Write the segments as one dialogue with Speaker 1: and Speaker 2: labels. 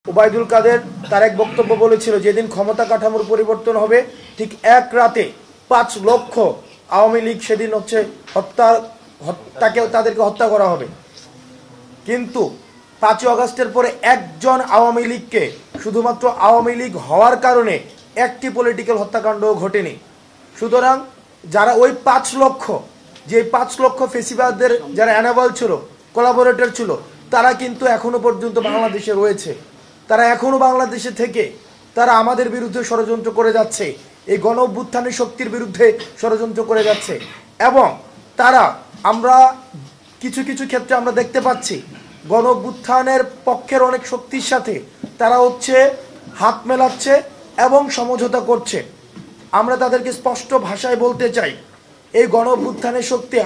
Speaker 1: ওবায়দুল কাদের তার এক বক্তব্য বলেছিল, যেদিন ক্ষমতা কাঠামোর পরিবর্তন হবে ঠিক এক রাতে ৫ লক্ষ আওয়ামী লীগ সেদিন হচ্ছে তাদেরকে হত্যা করা হবে। কিন্তু ৫ই আগস্টের পরে একজন আওয়ামী লীগকে শুধুমাত্র আওয়ামী লীগ হওয়ার কারণে একটি পলিটিক্যাল হত্যাকাণ্ডও ঘটেনি। সুতরাং যারা ওই ৫ লক্ষ, যে ৫ লক্ষ ফেসিবাদের যারা অ্যানাবল ছিল, কোলাবোরেটর ছিল, তারা কিন্তু এখনো পর্যন্ত বাংলাদেশে রয়েছে। তারা এখনো বাংলাদেশে থেকে তারা আমাদের বিরুদ্ধে ষড়যন্ত্র করে যাচ্ছে, এই গণ অভ্যুত্থানের শক্তির বিরুদ্ধে ষড়যন্ত্র করে যাচ্ছে। এবং তারা আমরা কিছু কিছু ক্ষেত্রে আমরা দেখতে পাচ্ছি গণ অভ্যুত্থানের পক্ষের অনেক শক্তির সাথে তারা হচ্ছে হাত মেলাচ্ছে এবং সমঝোতা করছে। আমরা তাদেরকে স্পষ্ট ভাষায় বলতে চাই, এই গণ অভ্যুত্থানের শক্তি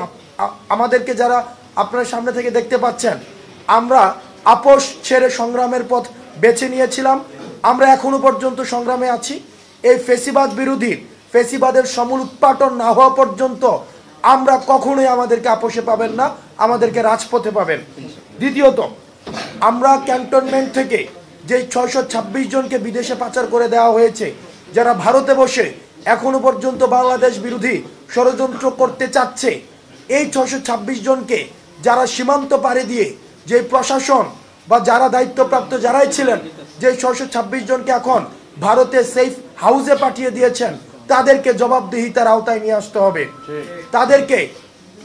Speaker 1: আমাদেরকে যারা আপনার সামনে থেকে দেখতে পাচ্ছেন, আমরা আপোষ ছেড়ে সংগ্রামের পথ বেছে নিয়েছিলাম। আমরা এখনো পর্যন্ত সংগ্রামে আছি। এই ফেসিবাদ বিরোধী, ফেসিবাদের সমূল উৎপাটন না হওয়া পর্যন্ত আমরা কখনোই আমাদেরকে আপোষে পাবেন না, আমাদেরকে রাজপথে পাবেন। দ্বিতীয়ত, আমরা ক্যান্টনমেন্ট থেকে যে ৬২৬ জনকে বিদেশে পাচার করে দেওয়া হয়েছে, যারা ভারতে বসে এখনো পর্যন্ত বাংলাদেশ বিরোধী ষড়যন্ত্র করতে চাচ্ছে, এই ৬২৬ জনকে যারা সীমান্ত পাড়ি দিয়ে যে প্রশাসন বা যারা দায়িত্বপ্রাপ্ত যারাই ছিলেন, যে ৬২৬ জনকে এখন ভারতে সেফ হাউসে পাঠিয়ে দিয়েছেন, তাদেরকে জবাবদিহিতার আওতায় নিয়ে আসতে হবে, তাদেরকে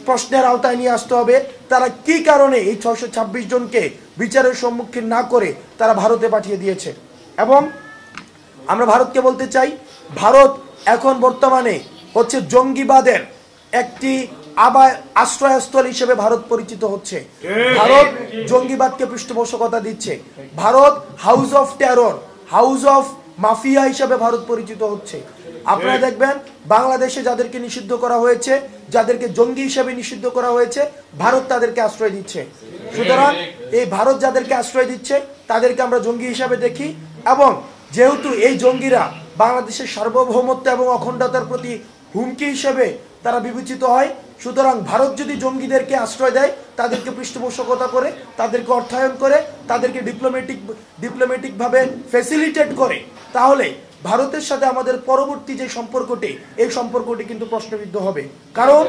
Speaker 1: প্রশ্নের আওতায় নিয়ে আসতে হবে। তারা কি কারণে এই ৬২৬ জনকে বিচারের সম্মুখীন না করে তারা ভারতে পাঠিয়ে দিয়েছে। এবং আমরা ভারতকে বলতে চাই, ভারত এখন বর্তমানে হচ্ছে জঙ্গিবাদের একটি আশ্রয়স্থল হিসেবে ভারত পরিচিত হচ্ছে। ভারত জঙ্গিবাদকে পৃষ্ঠপোষকতা দিচ্ছে। Bharat house of terror, house of mafia হিসেবে ভারত পরিচিত হচ্ছে। আপনারা দেখবেন বাংলাদেশে যাদেরকে নিষিদ্ধ করা হয়েছে, যাদেরকে জঙ্গি হিসেবে নিষিদ্ধ করা হয়েছে, ভারত তাদেরকে আশ্রয় দিচ্ছে। সুতরাং এই ভারত যাদেরকে আশ্রয় দিচ্ছে তাদেরকে আমরা জঙ্গি হিসাবে দেখি। এবং যেহেতু এই জঙ্গিরা বাংলাদেশের সার্বভৌমত্ব এবং অখণ্ডতার প্রতি হুমকি হিসেবে তারা বিবেচিত হয়, সুতরাং ভারত যদি জঙ্গিদেরকে আশ্রয় দেয়, তাদেরকে পৃষ্ঠপোষকতা করে, তাদেরকে অর্থায়ন করে, তাদেরকে ডিপ্লোম্যাটিকভাবে ফ্যাসিলিটেট করে, তাহলে ভারতের সাথে আমাদের পরবর্তী যে সম্পর্কটি, এই সম্পর্কটি কিন্তু প্রশ্নবিদ্ধ হবে। কারণ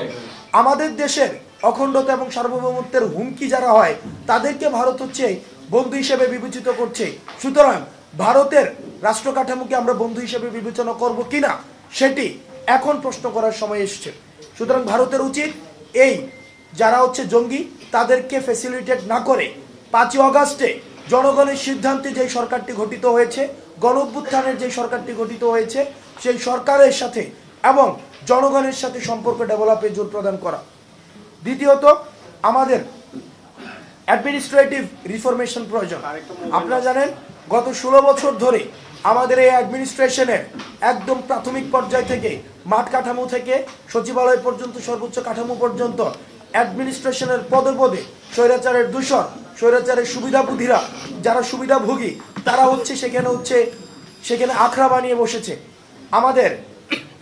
Speaker 1: আমাদের দেশের অখণ্ডতা এবং সার্বভৌমত্বের হুমকি যারা হয়, তাদেরকে ভারত হচ্ছে বন্ধু হিসেবে বিবেচিত করছে। সুতরাং ভারতের রাষ্ট্র কাঠামোকে আমরা বন্ধু হিসেবে বিবেচনা করব কিনা, সেটি এখন প্রশ্ন করার সময় এসছে। সুতরাং ভারতের উচিত এই যারা হচ্ছে জঙ্গি, তাদেরকে ফ্যাসিলিটেট না করে ৫ই আগস্টে জনগণের সিদ্ধান্তে যে সরকারটি গঠিত হয়েছে, গণ অভ্যুত্থানের যে সরকারটি গঠিত হয়েছে, সেই সরকারের সাথে এবং জনগণের সাথে সম্পর্ক ডেভেলপে জোর প্রদান করা। দ্বিতীয়ত, আমাদের অ্যাডমিনিস্ট্রেটিভ রিফরমেশন প্রয়োজন। আপনারা জানেন গত ১৬ বছর ধরে আমাদের এই অ্যাডমিনিস্ট্রেশনের একদম প্রাথমিক পর্যায় থেকে, মাঠ কাঠামো থেকে সচিবালয় পর্যন্ত, সর্বোচ্চ কাঠামো পর্যন্ত অ্যাডমিনিস্ট্রেশনের পদে পদে স্বৈরাচারের দূষণ, স্বৈরাচারের সুবিধাভোগীরা, যারা সুবিধাভোগী, তারা হচ্ছে সেখানে আখড়া বানিয়ে বসেছে। আমাদের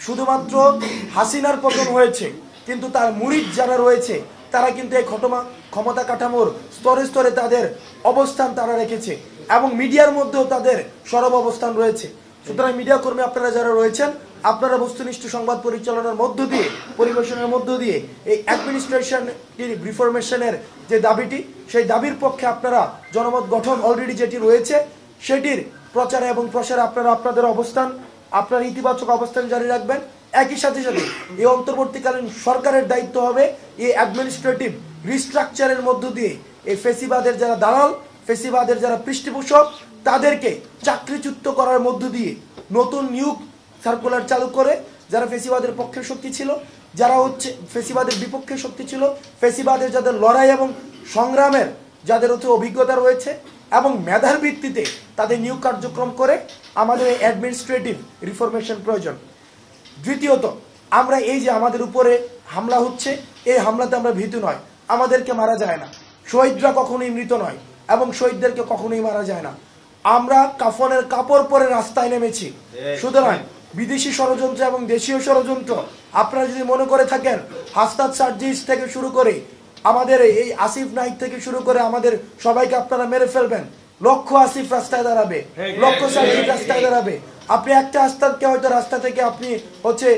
Speaker 1: শুধুমাত্র হাসিনার পতন হয়েছে, কিন্তু তার মুরিদ যারা রয়েছে তারা কিন্তু এই ক্ষমতা কাঠামোর স্তরে স্তরে তাদের অবস্থান তারা রেখেছে এবং মিডিয়ার মধ্যেও তাদের সরব অবস্থান রয়েছে। সুতরাং মিডিয়া কর্মী আপনারা যারা রয়েছেন, আপনারা বস্তুনিষ্ঠ সংবাদ পরিচালনার মধ্য দিয়ে, পরিবেশনের মধ্য দিয়ে এই অ্যাডমিনিস্ট্রেশন রিফরমেশনের যে দাবিটি, সেই দাবির পক্ষে আপনারা জনমত গঠন অলরেডি যেটি রয়েছে, সেটির প্রচারে এবং প্রসারে আপনারা আপনাদের অবস্থান, আপনার ইতিবাচক অবস্থান জারি রাখবেন। একই সাথে সাথে এই অন্তর্বর্তীকালীন সরকারের দায়িত্ব হবে এই অ্যাডমিনিস্ট্রেটিভ রিস্ট্রাকচারের মধ্য দিয়ে এই ফেসিবাদের যারা দালাল, ফেসিবাদের যারা পৃষ্ঠপোষক, তাদেরকে চাকরিচ্যুত করার মধ্য দিয়ে নতুন নিয়োগ সার্কুলার চালু করে, যারা ফেসিবাদের পক্ষের শক্তি ছিল, যারা হচ্ছে ফেসিবাদের বিপক্ষে শক্তি ছিল, ফেসিবাদের যাদের লড়াই এবং সংগ্রামের যাদের হচ্ছে অভিজ্ঞতা রয়েছে এবং মেধার ভিত্তিতে তাদের নিয়োগ কার্যক্রম করে আমাদের এই অ্যাডমিনিস্ট্রেটিভ রিফরমেশন প্রয়োজন। দ্বিতীয়ত, আমরা এই যে আমাদের উপরে হামলা হচ্ছে, এই হামলাতে আমরা ভীতু নয়, আমাদেরকে মারা যায় না, শহীদরা কখনোই মৃত নয় এবং শহীদদেরকে কখনোই মারা যায় না। আমরা কাফনের কাপড় পরে রাস্তায় নেমেছি। সুতরাং বিদেশি ষড়যন্ত্র এবং দেশীয় ষড়যন্ত্র আপনারা যদি মনে করে থাকেন, হাসনাত সার্জিস থেকে শুরু করে আমাদের এই আসিফ নাইক থেকে শুরু করে আমাদের সবাইকে আপনারা মেরে ফেলবেন, লক্ষ আসিফ রাস্তায় দাঁড়াবে, লক্ষ সাজিদ রাস্তায় দাঁড়াবে। আপনি একটা আস্তাদকে হয়তো রাস্তা থেকে আপনি হচ্ছে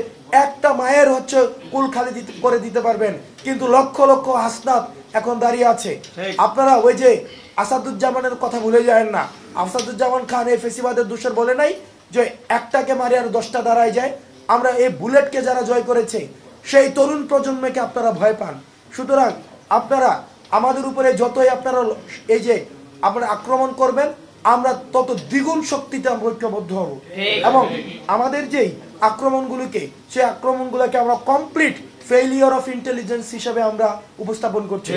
Speaker 1: একটা মায়ের হচ্ছে কুল খালি করে দিতে পারবেন, কিন্তু লক্ষ লক্ষ হাসনাত এখন দাঁড়িয়ে আছে। আপনারা ওই যে আসাদুজ্জামানের কথা ভুলে যায় না। আসাদুজ্জামান খান এই ফেসিবাদের দোষর বলে নাই যে একটাকে মারি আর 10টা দাঁড়ায় যায়। আমরা এই বুলেটকে যারা জয় করেছে সেই তরুণ প্রজন্মকে আপনারা ভয় পান। সুতরাং আপনারা আমাদের উপরে যতই আপনারা এই যে আপনারা আক্রমণ করবেন, আমরা তত দ্বিগুণ শক্তিতে আমরা ঐক্যবদ্ধ হব এবং আমাদের যেই আক্রমণগুলোকে সেই আক্রমণগুলোকে আমরা কমপ্লিট ফেইলিওর অফ ইন্টেলিজেন্স হিসেবে আমরা উপস্থাপন করছি।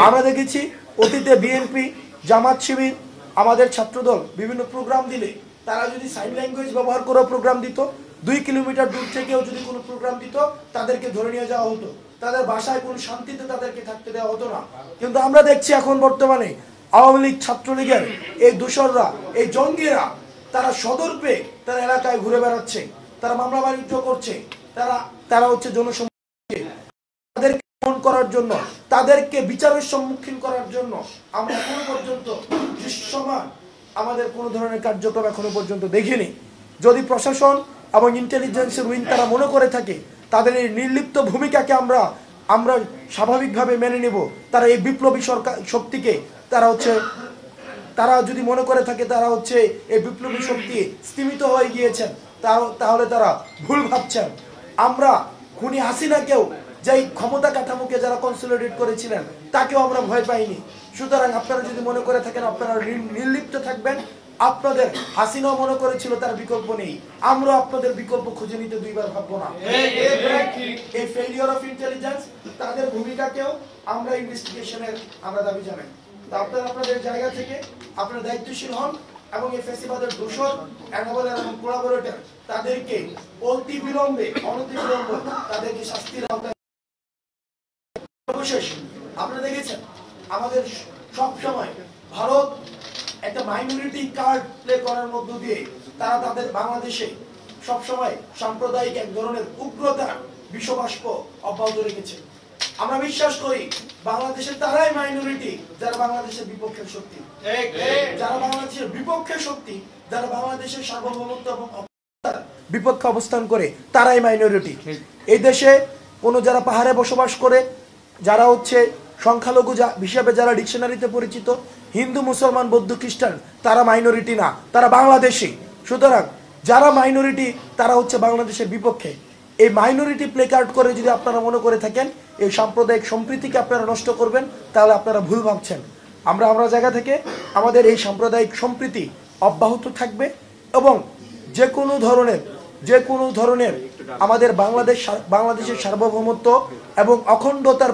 Speaker 1: আমরা দেখেছি অতীতে বিএনপি, জামাত শিবির, আমাদের ছাত্রদল বিভিন্ন প্রোগ্রাম দিলে তারা যদি সাইন ল্যাঙ্গুয়েজ ব্যবহার করে প্রোগ্রাম দিত, 2 কিলোমিটার দূর থেকেও যদি কোনো প্রোগ্রাম দিত তাদেরকে ধরে নিয়ে যাওয়া হতো, তাদের বাসায় কোনো শান্তিতে তাদেরকে থাকতে দেওয়া হতো না। কিন্তু আমরা দেখছি এখন বর্তমানে আওয়ামী লীগ, ছাত্রলীগের এই দোসররা, এই জঙ্গিরা তারা সদর পেয়ে তারা এলাকায় ঘুরে বেড়াচ্ছে, তারা মামলা বাণিজ্য করছে, তারা হচ্ছে জনসম্মুখে তাদেরকে ফোন করার জন্য, তাদেরকে বিচারের সম্মুখীন করার জন্য আমরা এখনো পর্যন্ত দৃশ্যমান আমাদের কোনো ধরনের কার্যক্রম এখনো পর্যন্ত দেখিনি। যদি প্রশাসন এবং ইন্টেলিজেন্সের উইং তারা মনে করে থাকে তাদের এই নির্লিপ্ত ভূমিকাকে আমরা স্বাভাবিকভাবে মেনে নেব, তারা এই বিপ্লবী শক্তিকে তারা যদি মনে করে থাকে তারা হচ্ছে এই বিপ্লবী শক্তি স্তীমিত হয়ে গিয়েছেন, তাহলে তারা ভুল ভাবছেন। আমরা খুনি হাসিনাকেও যেই ক্ষমতা কাঠামোকে যারা কনসলিডেট করেছিলেন তাকেও আমরা ভয় পাইনি। সুতরাং আপনারা যদি মনে করে থাকেন আপনারা নির্লিপ্ত থাকবেন, আপনাদের হাসিনাও মনে করেছিল তার বিকল্প নেই, আমরা আপনাদের বিকল্প খুঁজে নিতে দুইবার ভাববো না। এই ফেলিওর অফ ইন্টেলিজেন্স তাদের ভূমিকাকেও আমরা ইনভেস্টিগেশনের আমরা দাবি জানাই। আপনারা আপনাদের জায়গা থেকে আপনারা দায়িত্বশীল হন এবং এই ফেসিবাদের দোষর, এনাবলার এবং কোলাবোরেটর তাদেরকে অনতিবিলম্বে তাদেরকে শাস্তির আওতায়। সর্বশেষ আপনারা দেখেছেন আমাদের সব সময় ভারত একটা মাইনরিটি কার্ড প্লে করার মধ্য দিয়ে তারা তাদের বাংলাদেশে সবসময় সাম্প্রদায়িক এক ধরনের উগ্রতা বিষবাষ্প অব্যাহত রেখেছে। আমরা বিশ্বাস করি বাংলাদেশের তারাই মাইনরিটি যারা বাংলাদেশের বিপক্ষের শক্তি, যারা বাংলাদেশের বিপক্ষের শক্তি, যারা বাংলাদেশের সার্বভৌমত্ব এবং বিপক্ষে অবস্থান করে তারাই মাইনরিটি। এই দেশে কোনো যারা পাহাড়ে বসবাস করে, যারা হচ্ছে সংখ্যালঘু হিসাবে যারা ডিকশনারিতে পরিচিত, হিন্দু, মুসলমান, বৌদ্ধ, খ্রিস্টান, তারা মাইনরিটি না, তারা বাংলাদেশি। সুতরাং যারা মাইনরিটি তারা হচ্ছে বাংলাদেশের বিপক্ষে। এই মাইনরিটি প্লে কার্ড করে যদি আপনারা মনে করে থাকেন এই সাম্প্রদায়িক সম্প্রীতিকে আপনারা নষ্ট করবেন, তাহলে আপনারা ভুল ভাবছেন। আমরা জায়গা থেকে আমাদের এই সাম্প্রদায়িক সম্প্রীতি অব্যাহত থাকবে এবং যে কোনো ধরনের আমাদের বাংলাদেশের সার্বভৌমত্ব এবং অখণ্ডতার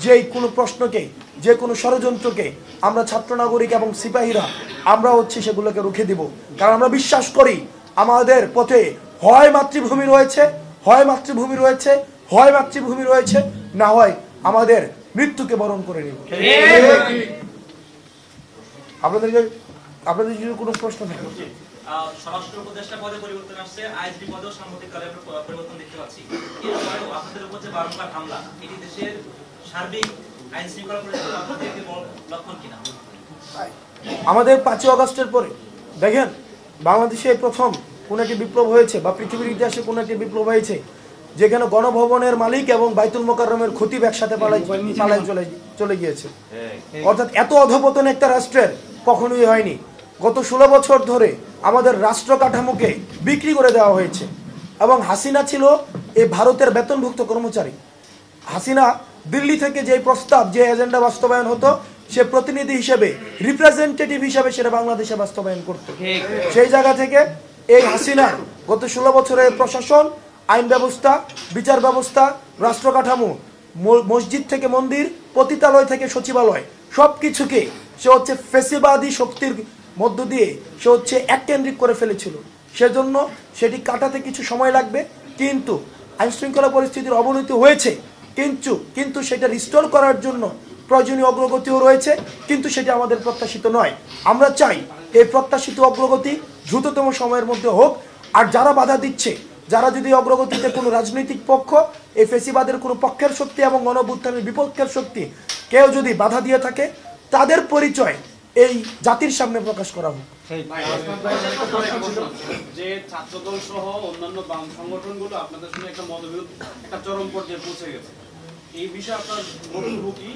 Speaker 1: যে কোনো প্রশ্নকে, যে কোনো ষড়যন্ত্রকে আমরা ছাত্র নাগরিক এবং সিপাহীরা আমরা হচ্ছে সেগুলোকে রুখে দিব। কারণ আমরা বিশ্বাস করি আমাদের পথে হয় মাতৃভূমি রয়েছে, না হয় আমাদের মৃত্যুকে বরণ করে নিব। আপনাদের যদি কোনো প্রশ্ন থাকে।
Speaker 2: স্বরাষ্ট্র উপদেষ্টা পদে পরিবর্তন আসছে, আইজিপি পদেও সাম্প্রতিককালে পরিবর্তন দেখতে পাচ্ছি। এরপরেও আপনাদের উপর যে বারংবার হামলা, এটি দেশের সার্বিক আইন শৃঙ্খলা পরিস্থিতির লক্ষণ কিনা?
Speaker 1: আমাদের 5 আগস্টের পরে দেখেন বাংলাদেশে প্রথম কোন একটি বিপ্লব হয়েছে বা পৃথিবীর ইতিহাসে কোন একটি বিপ্লব হয়েছে যেখানে গণভবনের মালিক এবং বাইতুল মোকাররমের খতিব একসাথে পালায় চলে গিয়েছে। অর্থাৎ এত অধপতন একটা রাষ্ট্রের কখনোই হয়নি। গত 16 বছর ধরে আমাদের রাষ্ট্র কাঠামোকে বিক্রি করে দেওয়া হয়েছে এবং হাসিনা ছিল এই ভারতের বেতনভুক্ত কর্মচারী। হাসিনা দিল্লি থেকে যে প্রস্তাব, যে এজেন্ডা বাস্তবায়ন হতো, সে প্রতিনিধি হিসেবে, রিপ্রেজেন্টেটিভ হিসেবে সেটা বাংলাদেশে বাস্তবায়ন করত। সেই জায়গা থেকে এই হাসিনা গত 16 বছরের প্রশাসন, আইন ব্যবস্থা, বিচার ব্যবস্থা, রাষ্ট্র কাঠামো, মসজিদ থেকে মন্দির, পতিতালয় থেকে সচিবালয়, সব কিছুকে সে হচ্ছে ফেসিবাদী শক্তির মধ্য দিয়ে সে হচ্ছে এককেন্দ্রিক করে ফেলেছিল। সেজন্য সেটি কাটাতে কিছু সময় লাগবে, কিন্তু আইনশৃঙ্খলা পরিস্থিতির অবনতি হয়েছে, কিন্তু সেটা রিস্টোর করার জন্য প্রয়োজনীয় অগ্রগতিও রয়েছে, কিন্তু সেটা আমাদের প্রত্যাশিত নয়। আমরা চাই এই প্রত্যাশিত অগ্রগতি দ্রুততম সময়ের মধ্যে হোক। আর যারা বাধা দিচ্ছে, যারা যদি অগ্রগতিতে কোনো রাজনৈতিক পক্ষ, এই ফেসিবাদের কোনো পক্ষের শক্তি এবং গণঅভ্যুত্থানের বিপক্ষের শক্তি কেউ যদি বাধা দিয়ে থাকে, তাদের পরিচয় এই জাতির সামনে প্রকাশ করা হোক।
Speaker 3: যে ছাত্রদল সহ অন্যান্য বাম সংগঠনগুলো আপনাদের সঙ্গে একটা মতবিরোধ একটা চরম পর্যায়ে পৌঁছে গেছে, এই বিষয়ে আপনার বক্তব্য কি,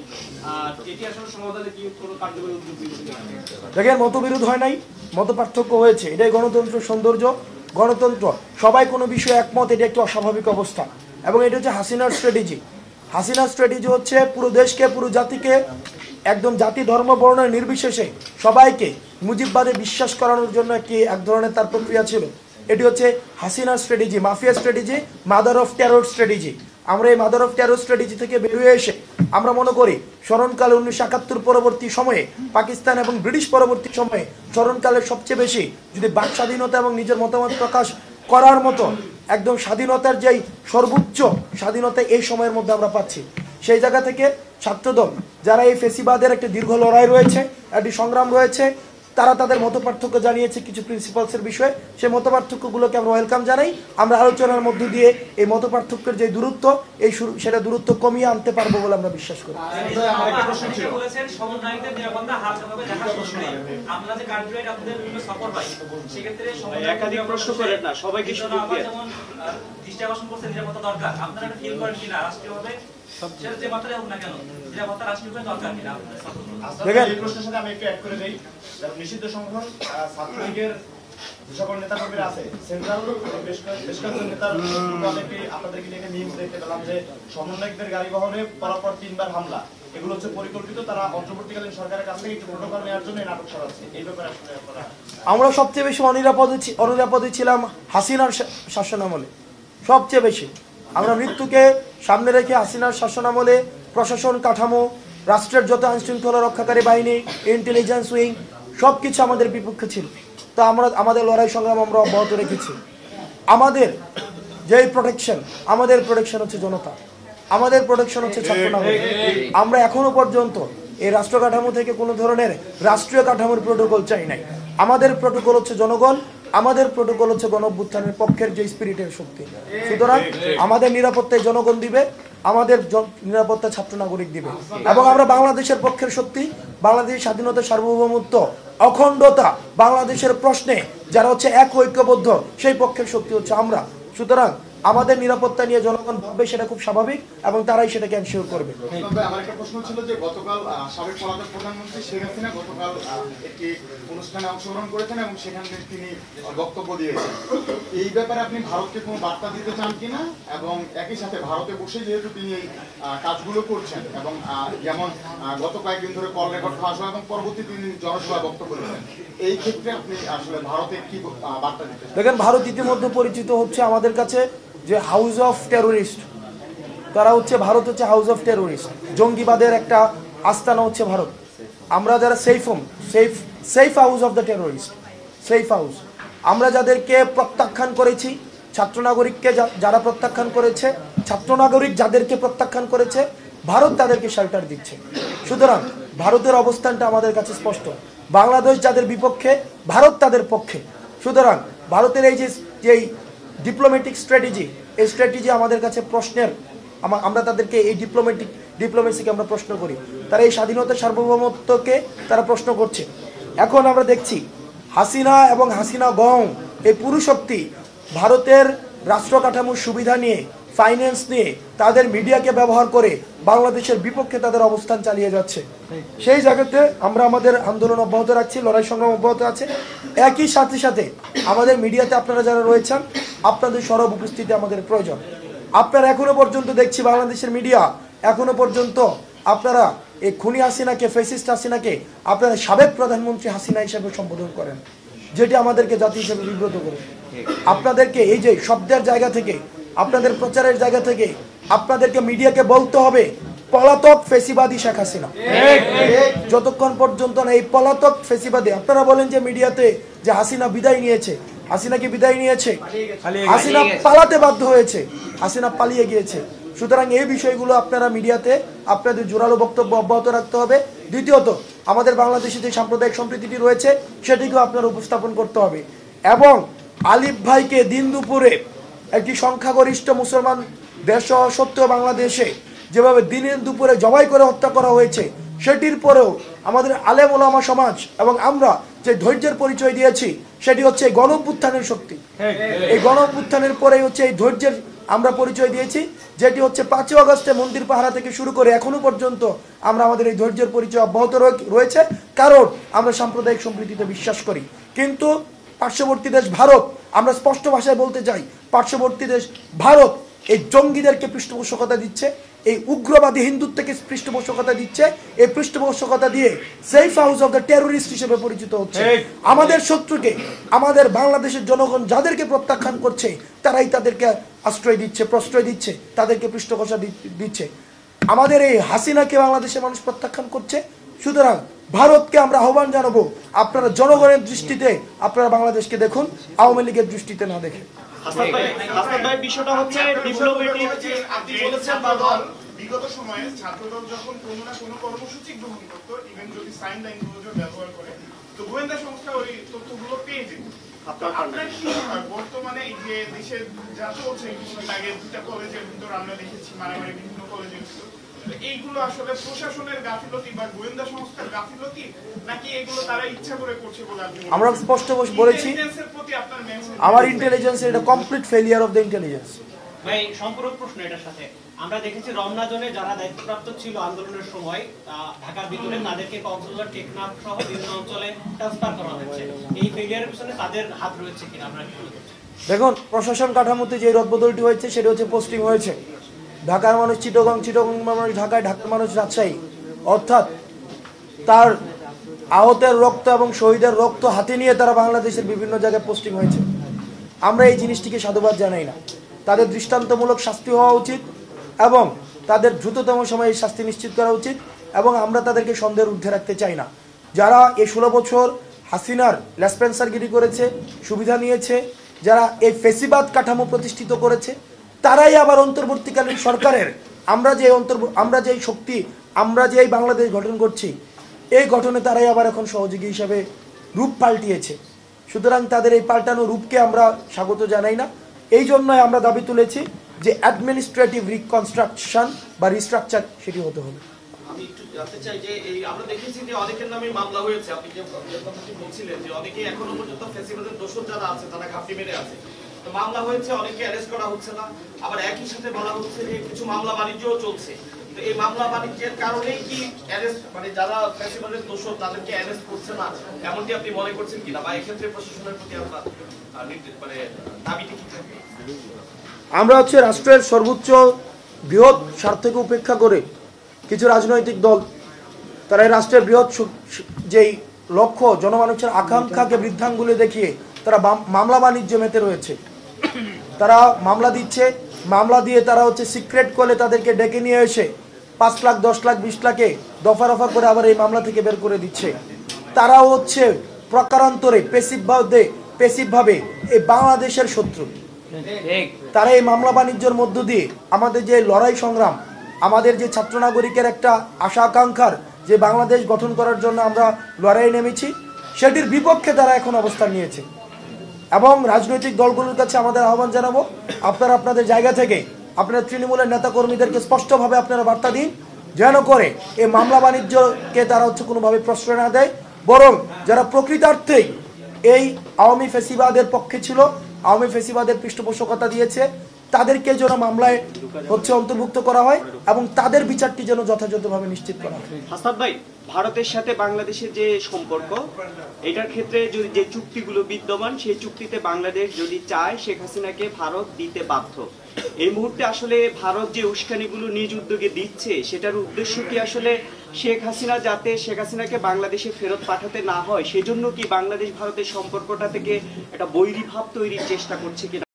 Speaker 3: আর এটি আসলে সমাধানে কি কোনো কার্যকরী উদ্যোগ নিচ্ছে?
Speaker 1: দেখেন, মতবিরোধ হয় নাই, মত পার্থক্য হয়েছে, এটাই গণতন্ত্র সৌন্দর্য। গণতন্ত্র সবাই কোনো বিষয়ে একমত, এটা একটি অস্বাভাবিক অবস্থা। এবং এটা হচ্ছে হাসিনার স্ট্র্যাটেজি। হাসিনার স্ট্র্যাটেজি হচ্ছে পুরো দেশকে, পুরো জাতিকে, একদম জাতি ধর্ম বর্ণ নির্বিশেষে সবাইকে মুজিববাদে বিশ্বাস করানোর জন্য এক ধরনের তার প্রক্রিয়া ছিল। এটি হচ্ছে হাসিনার strategy, mafia strategy, mother of terror strategy. আমরা এই মাদার অফ টেরর স্ট্র্যাটেজি থেকে বেরিয়ে এসে আমরা মনে করি স্মরণকালে 1971 পরবর্তী সময়ে, পাকিস্তান এবং ব্রিটিশ পরবর্তী সময়ে স্মরণকালের সবচেয়ে বেশি যদি বাক স্বাধীনতা এবং নিজের মতামত প্রকাশ করার মতো একদম স্বাধীনতার যেই সর্বোচ্চ স্বাধীনতা এই সময়ের মধ্যে আমরা পাচ্ছি। সেই জায়গা থেকে ছাত্রদল যারা এই ফেসিবাদের একটা দীর্ঘ লড়াই রয়েছে, একটি সংগ্রাম রয়েছে, তারা তাদের মত পার্থক্য জানিয়েছে কিছু প্রিন্সিপালসের বিষয়ে। সেই মত পার্থক্যগুলোকে আমরা ওয়েলকাম জানাই। আমরা আলোচনার মধ্য দিয়ে এই মত পার্থক্যের যে দূরত্ব, সেটা দূরত্ব কমিয়ে আনতে পারবো বলে আমরা বিশ্বাস করি।
Speaker 3: একাধিক প্রশ্ন করেন না, সবাইকে সুযোগ দিয়ে
Speaker 2: দৃষ্টি আকর্ষণ করছে নিরাপত্তা দরকার। আপনারা ফিল করেন কিনা রাষ্ট্রীয়ভাবে যে মাত্রায় হোক না কেন নিরাপত্তা রাষ্ট্রীয়ভাবে দরকার কিনা?
Speaker 4: দেখেন, এই প্রশ্নের সাথে আমি একটু অ্যাড করে দেই। নিষিদ্ধ সংগঠন ছাত্রলীগের যে সকল নেতাকর্মীরা আছে, সেন্ট্রাল বেশ কয়েকজন নেতার অনেকে আপনাদেরকে দেখে নিউজ দেখতে পেলাম যে সমন্বয়কদের গাড়ি বহনে পরপর 3 বার হামলা, এগুলো হচ্ছে পরিকল্পিত। তারা অন্তর্বর্তীকালীন সরকারের কাছ থেকে একটু প্রোটোকল নেওয়ার জন্য এই নাটক চালাচ্ছে। এই ব্যাপারে আসলে আপনারা?
Speaker 1: আমরা সবচেয়ে বেশি অনিরাপদে ছিলাম হাসিনার শাসনামলে, সবচেয়ে বেশি। আমরা মৃত্যুকে সামনে রেখে হাসিনার শাসনামলে প্রশাসন কাঠামো, রাষ্ট্রের যত আইনশৃঙ্খলা রক্ষাকারী বাহিনী, ইন্টেলিজেন্স উইং সব কিছু আমাদের বিপক্ষে ছিল। তো আমরা আমাদের লড়াই সংগ্রাম আমরা অব্যাহত রেখেছি। আমাদের যেই প্রোটেকশন, আমাদের প্রোটেকশন হচ্ছে জনতা, আমাদের প্রোটেকশন হচ্ছে ছাত্রনাগরিক। আমরা এখনো পর্যন্ত এই রাষ্ট্র কাঠামো থেকে কোনো ধরনের রাষ্ট্রীয় কাঠামোর প্রোটোকল চাই নাই। আমাদের প্রোটোকল হচ্ছে জনগণ, আমাদের প্রোটোকল হচ্ছে গণঅভ্যুত্থানের পক্ষের যে স্পিরিটের শক্তি। সুতরাং আমাদের নিরাপত্তায় জনগণ দিবে, আমাদের নিরাপত্তা ছাত্র নাগরিক দিবে। এবং আমরা বাংলাদেশের পক্ষের শক্তি, বাংলাদেশের স্বাধীনতা, সার্বভৌমত্ব, অখণ্ডতা, বাংলাদেশের প্রশ্নে যারা হচ্ছে এক ঐক্যবদ্ধ, সেই পক্ষের শক্তি হচ্ছে আমরা। সুতরাং আমাদের নিরাপত্তা নিয়ে জনগণ ভাববে, সেটা খুব স্বাভাবিক, এবং তারাই সেটাকে এনশিওর করবে।
Speaker 4: আমার একটা প্রশ্ন ছিল যে গতকাল সাবেক পলাতক প্রধানমন্ত্রী শেখ হাসিনা গতকাল একটি অনুষ্ঠানে অংশগ্রহণ করেছেন এবং সেখানে তিনি বক্তব্য দিয়েছেন। এই ব্যাপারে আপনি ভারতকে কোনো বার্তা দিতে চান কিনা, এবং একই সাথে ভারতে বসে যেহেতু তিনি এই কাজগুলো করছেন, এবং যেমন গত কয়েকদিন ধরে কল রেকর্ড ফাঁস হয় এবং পরবর্তী তিনি জনসভায় বক্তব্য দিচ্ছেন, এই ক্ষেত্রে আপনি আসলে ভারতে কি বার্তা দিতে চান?
Speaker 1: দেখেন, ভারত ইতিমধ্যে পরিচিত হচ্ছে আমাদের কাছে যে হাউস অফ টেরোরিস্ট। তারা হচ্ছে, ভারত হচ্ছে হাউস অফ টেরোরিস্ট, জঙ্গিবাদের একটা আস্তানা হচ্ছে ভারত। আমরা যারা safe house of the terrorist, safe house. আমরা যাদেরকে প্রত্যাখ্যান করেছি, ছাত্র নাগরিককে যারা প্রত্যাখ্যান করেছে, ছাত্র নাগরিক যাদেরকে প্রত্যাখ্যান করেছে, ভারত তাদেরকে শেল্টার দিচ্ছে। সুতরাং ভারতের অবস্থানটা আমাদের কাছে স্পষ্ট। বাংলাদেশ যাদের বিপক্ষে, ভারত তাদের পক্ষে। সুতরাং ভারতের এই যে ডিপ্লোম্যাটিক স্ট্র্যাটেজি, এই স্ট্র্যাটেজি আমাদের কাছে প্রশ্নের, আমরা তাদেরকে এই ডিপ্লোমেসিকে আমরা প্রশ্ন করি। তারা এই স্বাধীনতা, সার্বভৌমত্বকে তারা প্রশ্ন করছে। এখন আমরা দেখছি হাসিনা এবং হাসিনা গং, এই পুরো শক্তি ভারতের রাষ্ট্র কাঠামোর সুবিধা নিয়ে, ফাইন্যান্স নিয়ে, তাদের মিডিয়াকে ব্যবহার করে বাংলাদেশের বিপক্ষে তাদের অবস্থান চালিয়ে যাচ্ছে। সেই জায়গাতে আমরা আমাদের আন্দোলন অব্যাহত রাখছি, লড়াই সংগ্রাম অব্যাহত আছে। একই সাথে সাথে আমাদের মিডিয়াতে আপনারা যারা রয়েছেন, আপনাদের সরব উপস্থিতি আমাদের প্রয়োজন। আপনারা এখনো পর্যন্ত দেখছি বাংলাদেশের মিডিয়া এখনো পর্যন্ত আপনারা এই খুনি হাসিনাকে, ফ্যাসিস্ট হাসিনাকে আপনারা সাবেক প্রধানমন্ত্রী হাসিনা হিসেবে সম্বোধন করেন, যেটি আমাদেরকে জাতি হিসেবে বিব্রত করে। আপনাদেরকে এই যে শব্দের জায়গা থেকে, আপনাদের প্রচারের জায়গা থেকে আপনাদেরকে মিডিয়াকে বলতে হবে পলাতক ফেসিবাদী শেখ হাসিনা। যতক্ষণ পর্যন্ত না এই পলাতক ফেসিবাদী, আপনারা বলেন যে মিডিয়াতে যে হাসিনা বিদায় নিয়েছে, হাসিনা কি বিদায় নিয়েছে? হাসিনা পালাতে বাধ্য হয়েছে, হাসিনা পালিয়ে গিয়েছে। সুতরাং এই বিষয়গুলো আপনারা মিডিয়াতে আপনাদের জোরালো বক্তব্য অব্যাহত রাখতে হবে। দ্বিতীয়ত, আমাদের বাংলাদেশে যে সাম্প্রদায়িক সম্প্রীতিটি রয়েছে সেটিকেও আপনারা উপস্থাপন করতে হবে। এবং আলিফ ভাইকে দিন দুপুরে একটি সংখ্যাগরিষ্ঠ মুসলমান দেশ সত্ত্বেও বাংলাদেশে যেভাবে দিনের দুপুরে জবাই করে হত্যা করা হয়েছে, সেটির পরেও আমাদের আলেম ওলামা সমাজ এবং আমরা যে ধৈর্যের পরিচয় দিয়েছি সেটি হচ্ছে এই গণ-অভ্যুত্থানের শক্তি। এই গণ-অভ্যুত্থানের পরেই হচ্ছে এই ধৈর্যের আমরা পরিচয় দিয়েছি, যেটি হচ্ছে 5ই আগস্টে মন্দির পাহারা থেকে শুরু করে এখনো পর্যন্ত আমরা আমাদের এই ধৈর্যের পরিচয় অব্যাহত রয়েছে, কারণ আমরা সাম্প্রদায়িক সম্প্রীতিতে বিশ্বাস করি। কিন্তু পার্শ্ববর্তী দেশ ভারত, আমরা স্পষ্ট ভাষায় বলতে চাই, পার্শ্ববর্তী দেশ ভারত এই জঙ্গিদেরকে পৃষ্ঠপোষকতা দিচ্ছে, এই উগ্রবাদী হিন্দুত্বকে পৃষ্ঠপোষকতা দিচ্ছে, এই পৃষ্ঠপোষকতা দিয়ে safe house of the terrorist হিসেবে পরিচিত হচ্ছে। আমাদের শত্রুকে, আমাদের বাংলাদেশের জনগণ যাদেরকে প্রত্যাখ্যান করছে তারাই তাদেরকে আশ্রয় দিচ্ছে, প্রশ্রয় দিচ্ছে, তাদেরকে পৃষ্ঠপোষকতা দিচ্ছে। আমাদের এই হাসিনাকে বাংলাদেশের মানুষ প্রত্যাখ্যান করছে। সুতরাং ভারতকে আমরা আহ্বান জানাবো, আপনারা জনগণের দৃষ্টিতে আপনারা বাংলাদেশকে দেখুন, আওয়ামী লীগের দৃষ্টিতে না দেখে।
Speaker 5: হাসান ভাই, বিষয়টা হচ্ছে ডিপ্লোম্যাটিক।
Speaker 6: আপনি বলেছেন বারবার বিগত সময়ে ছাত্রদল যখন কোনো না কোনো কর্মসূচি গ্রহণ করত, ইভেন যদি সাইন ল্যাঙ্গুয়েজ ব্যবহার করে, তো গোয়েন্দা সংস্থা ওই তথ্যগুলো পেয়ে যেত। আপনার কি মনে হয় বর্তমানে এই যে দেশের যা চলছে, কিছুদিন আগে 2টা কলেজের ভিতর আমরা দেখেছি মারামারি বিভিন্ন কলেজের ভিতর, এইগুলো আসলে প্রশাসনের গাফিলতি বা গোয়েন্দা সংস্থার গাফিলতি, নাকি এগুলো তারা ইচ্ছা করে করছে বলে আপনি?
Speaker 1: আমরা স্পষ্ট বলেছি,
Speaker 6: ইন্টেলিজেন্সের প্রতি আপনার মেসেজ?
Speaker 1: আমার ইন্টেলিজেন্স এটা complete failure of the intelligence.
Speaker 5: ভাই, সম্পূরক প্রশ্ন এটার সাথে। আমরা দেখেছি রমনা জোনে যারা দায়িত্বপ্রাপ্ত ছিল আন্দোলনের সময় ঢাকার ভিতরে, তাদেরকে কক্সবাজার, টেকনাফ সহ বিভিন্ন অঞ্চলে ট্রান্সফার করা হয়েছে। এই ফেলিয়ারের পিছনে তাদের হাত রয়েছে কিনা আমরা কি বলতে চাই?
Speaker 1: দেখুন, প্রশাসন কাঠামোতে যে রদবদলটি হয়েছে সেটা হচ্ছে পোস্টিং হয়েছে। ঢাকার মানুষ চিটাগং, চিটাগং মানুষ ঢাকায়, ঢাকার মানুষ রাজশাহী, অর্থাৎ তার আহতের রক্ত এবং শহীদের রক্ত হাতে নিয়ে তারা বাংলাদেশের বিভিন্ন জায়গায় পোস্টিং হয়েছে। আমরা এই জিনিসটিকে সাধুবাদ জানাই না। তাদের দৃষ্টান্তমূলক শাস্তি হওয়া উচিত এবং তাদের দ্রুততম সময়ে শাস্তি নিশ্চিত করা উচিত, এবং আমরা তাদেরকে সন্দেহের ঊর্ধ্বে রাখতে চাই না। যারা এই 16 বছর হাসিনার লেসপেন্সারগিরি করেছে, সুবিধা নিয়েছে, যারা এই ফেসিবাদ কাঠামো প্রতিষ্ঠিত করেছে, তারাই আবার অন্তর্বর্তীকালীন সরকারের আমরা যে শক্তি, আমরা যে এই বাংলাদেশ গঠন করছি, এই গঠনে তারাই আবার এখন সহযোগী হিসাবে রূপ পাল্টিয়েছে। সুতরাং তাদের এই পাল্টানো রূপকে আমরা স্বাগত জানাই না। এই জন্যই আমরা দাবি তুলেছি যে অ্যাডমিনিস্ট্রেটিভ রিকনস্ট্রাকশন বা রিস্ট্রাকচার সেটি হতে হবে।
Speaker 7: আমি একটু জানতে চাই যে এই আমরা দেখেছি যে অনেকের নামে মামলা হয়েছে, আপনি যে কথাটি বলছিলেন যে অনেকে এখনো পর্যন্ত ফেসিবাদের দোষর যারা আছে তারা ঘাপটি মেরে আছে, তো মামলা হয়েছে, অনেকে অ্যারেস্ট করা হচ্ছে না, আবার একই সাথে বলা হচ্ছে যে কিছু মামলা বাণিজ্যও চলছে। তো এই মামলা বাণিজ্যের কারণেই কি অ্যারেস্ট, মানে যারা ফেসিবাদের দোষর তাদেরকে অ্যারেস্ট করছে না, এমনটি আপনি মনে করছেন কিনা, বা এক্ষেত্রে প্রশাসনের প্রতি আপনার মানে দাবিটি কি থাকবে?
Speaker 1: আমরা হচ্ছে রাষ্ট্রের সর্বোচ্চ বৃহৎ স্বার্থকে উপেক্ষা করে কিছু রাজনৈতিক দল, তারা এই রাষ্ট্রের বৃহৎ যেই লক্ষ্য, জনমানুষের আকাঙ্ক্ষাকে বৃদ্ধাঙ্গুলে দেখিয়ে তারা মামলা বাণিজ্য মেতে রয়েছে। তারা মামলা দিচ্ছে, মামলা দিয়ে তারা হচ্ছে সিক্রেট কলে তাদেরকে ডেকে নিয়ে এসে 5 লাখ, 10 লাখ, 20 লাখে দফা রফা করে আবার এই মামলা থেকে বের করে দিচ্ছে। তারাও হচ্ছে প্রকারান্তরে পেসিভভাবে এই বাংলাদেশের শত্রু। তারা এই মামলা বাণিজ্যের মধ্য দিয়ে আমাদের যে লড়াই সংগ্রাম, আমাদের যে ছাত্র নাগরিকের একটা আশা আকাঙ্ক্ষার যে বাংলাদেশ গঠন করার জন্য আমরা লড়াই নেমেছি, সেটির বিপক্ষে তারা এখন অবস্থান নিয়েছে। এবং রাজনৈতিক দলগুলোর কাছে আমাদের আহ্বান জানাবো, আপনারা আপনাদের জায়গা থেকে আপনারা তৃণমূলের নেতাকর্মীদেরকে স্পষ্টভাবে আপনারা বার্তা দিন, যেন করে এই মামলা বাণিজ্যকে তারা হচ্ছে কোনোভাবে প্রশ্রয় না দেয়, বরং যারা প্রকৃতার্থেই এই আওয়ামী ফেসিবাদের পক্ষে ছিল, আওয়ামী ফেসিবাদের পৃষ্ঠপোষকতা দিয়েছে, তাদেরকে যেন মামলায় হচ্ছে অন্তর্ভুক্ত করা হয় এবং তাদের বিচারটি যেন যথাযথভাবে নিশ্চিত করা হয়।
Speaker 5: হাসান ভাই, ভারতের সাথে বাংলাদেশের যে সম্পর্ক, এটার ক্ষেত্রে যদি যে চুক্তিগুলো বিদ্যমান, সেই চুক্তিতে বাংলাদেশ যদি চায় শেখ হাসিনাকে ভারত দিতে বাধ্য। এই মুহূর্তে আসলে ভারত যে উস্কানিগুলো নিজ উদ্যোগে দিচ্ছে, সেটার উদ্দেশ্য কি আসলে শেখ হাসিনাকে বাংলাদেশে ফেরত পাঠাতে না হয়, সেজন্য কি বাংলাদেশ ভারতের সম্পর্কটা থেকে একটা বৈরী ভাব তৈরির চেষ্টা করছে কিনা?